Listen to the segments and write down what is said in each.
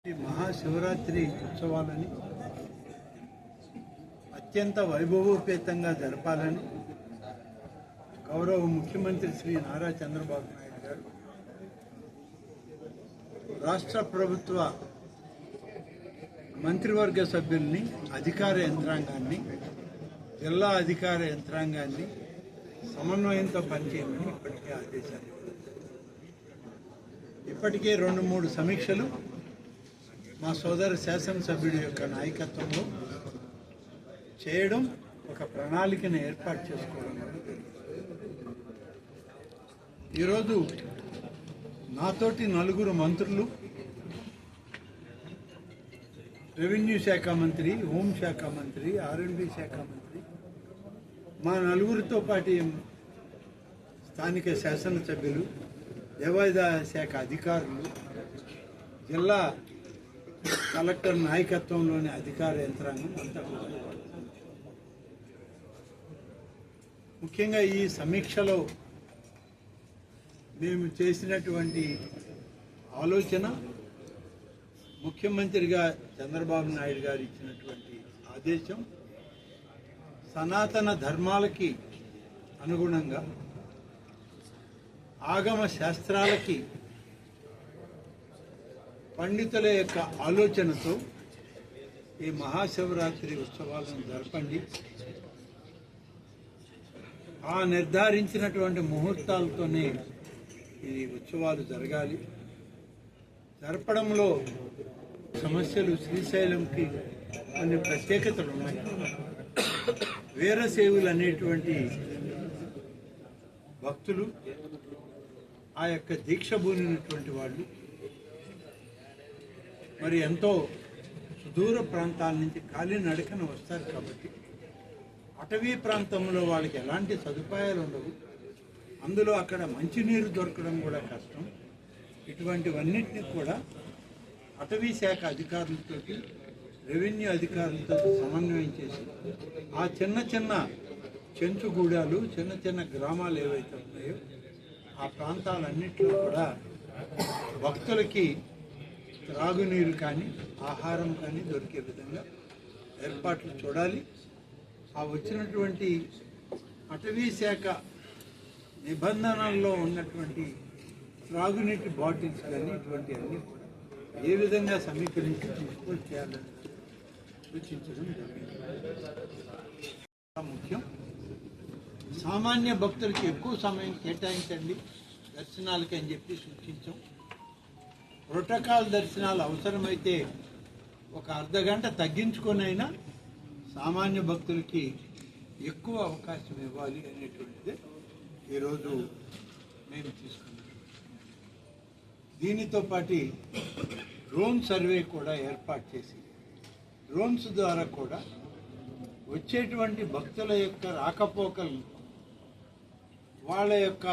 మహాశివరాత్రి ఉత్సవాలని అత్యంత వైభవోపేతంగా జరపాలని గౌరవ ముఖ్యమంత్రి శ్రీ నారా చంద్రబాబు నాయుడు గారు రాష్ట్ర ప్రభుత్వ మంత్రివర్గ సభ్యుల్ని, అధికార యంత్రాంగాన్ని, జిల్లా అధికార యంత్రాంగాన్ని సమన్వయంతో పనిచేయమని ఇప్పటికే ఆదేశాలు. ఇప్పటికే 2-3 సమీక్షలు మా సోదర శాసనసభ్యుడి యొక్క నాయకత్వంలో చేయడం, ఒక ప్రణాళికను ఏర్పాటు చేసుకోవడం ఈరోజు నాతోటి 4 మంత్రులు, రెవెన్యూ శాఖ మంత్రి, హోంశాఖ మంత్రి, R&D శాఖ మంత్రి, మా 4తో పాటు స్థానిక శాసనసభ్యులు, దేవాదాయ శాఖ అధికారులు, జిల్లా కలెక్టర్ నాయకత్వంలోని అధికార యంత్రాంగం అంతా కూడా. ముఖ్యంగా ఈ సమీక్షలో మేము చేసినటువంటి ఆలోచన, ముఖ్యమంత్రిగా చంద్రబాబు నాయుడు గారు ఇచ్చినటువంటి ఆదేశం, సనాతన ధర్మాలకి అనుగుణంగా ఆగమ శాస్త్రాలకి పండితుల యొక్క ఆలోచనతో ఈ మహాశివరాత్రి ఉత్సవాలను జరపండి, ఆ నిర్ధారించినటువంటి ముహూర్తాలతోనే ఈ ఉత్సవాలు జరగాలి. జరపడంలో సమస్యలు, శ్రీశైలంకి కొన్ని ప్రత్యేకతలు ఉన్నాయి. వీరశైవులు అనేటువంటి భక్తులు, ఆ యొక్క దీక్ష బూనినటువంటి వాళ్ళు మరి ఎంతో సుదూర ప్రాంతాల నుంచి కాలినడకన వస్తారు. కాబట్టి అటవీ ప్రాంతంలో వాళ్ళకి ఎలాంటి సదుపాయాలు ఉండవు. అందులో అక్కడ మంచినీరు దొరకడం కూడా కష్టం. ఇటువంటివన్నిటినీ కూడా అటవీ శాఖ అధికారులతో, రెవెన్యూ అధికారులతో సమన్వయం చేసి ఆ చిన్న చిన్న చెంచుగూడాలు, చిన్న చిన్న గ్రామాలు ఏవైతే ఉన్నాయో ఆ ప్రాంతాలన్నింటిలో కూడా భక్తులకి త్రాగునీరు కానీ, ఆహారం కానీ దొరికే విధంగా ఏర్పాట్లు చూడాలి. ఆ వచ్చినటువంటి అటవీ శాఖ నిబంధనల్లో ఉన్నటువంటి త్రాగునీటి బాటిల్స్ కానీ ఇటువంటివన్నీ కూడా ఏ విధంగా సమీకరించి తీసుకొని చేయాలని సూచించడం జరిగింది. ముఖ్యం, సామాన్య భక్తులకి ఎక్కువ సమయం కేటాయించండి దర్శనాలకి అని చెప్పి సూచించాం. ప్రోటోకాల్ దర్శనాలు అవసరమైతే ఒక అర్ధగంట తగ్గించుకొనైనా సామాన్య భక్తులకి ఎక్కువ అవకాశం ఇవ్వాలి అనేటువంటిది ఈరోజు మేము తీసుకున్నాం. దీనితో పాటు డ్రోన్ సర్వే కూడా ఏర్పాటు చేసి, డ్రోన్స్ ద్వారా కూడా వచ్చేటువంటి భక్తుల యొక్క రాకపోకలు, వాళ్ళ యొక్క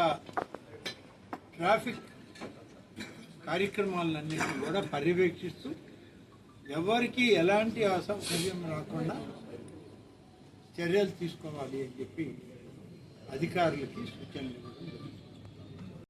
ట్రాఫిక్ కార్యక్రమాలన్నింటినీ కూడా పర్యవేక్షిస్తూ ఎవరికి ఎలాంటి అసౌకర్యం రాకుండా చర్యలు తీసుకోవాలి అని చెప్పి అధికారులకి సూచనలు ఇవ్వడం.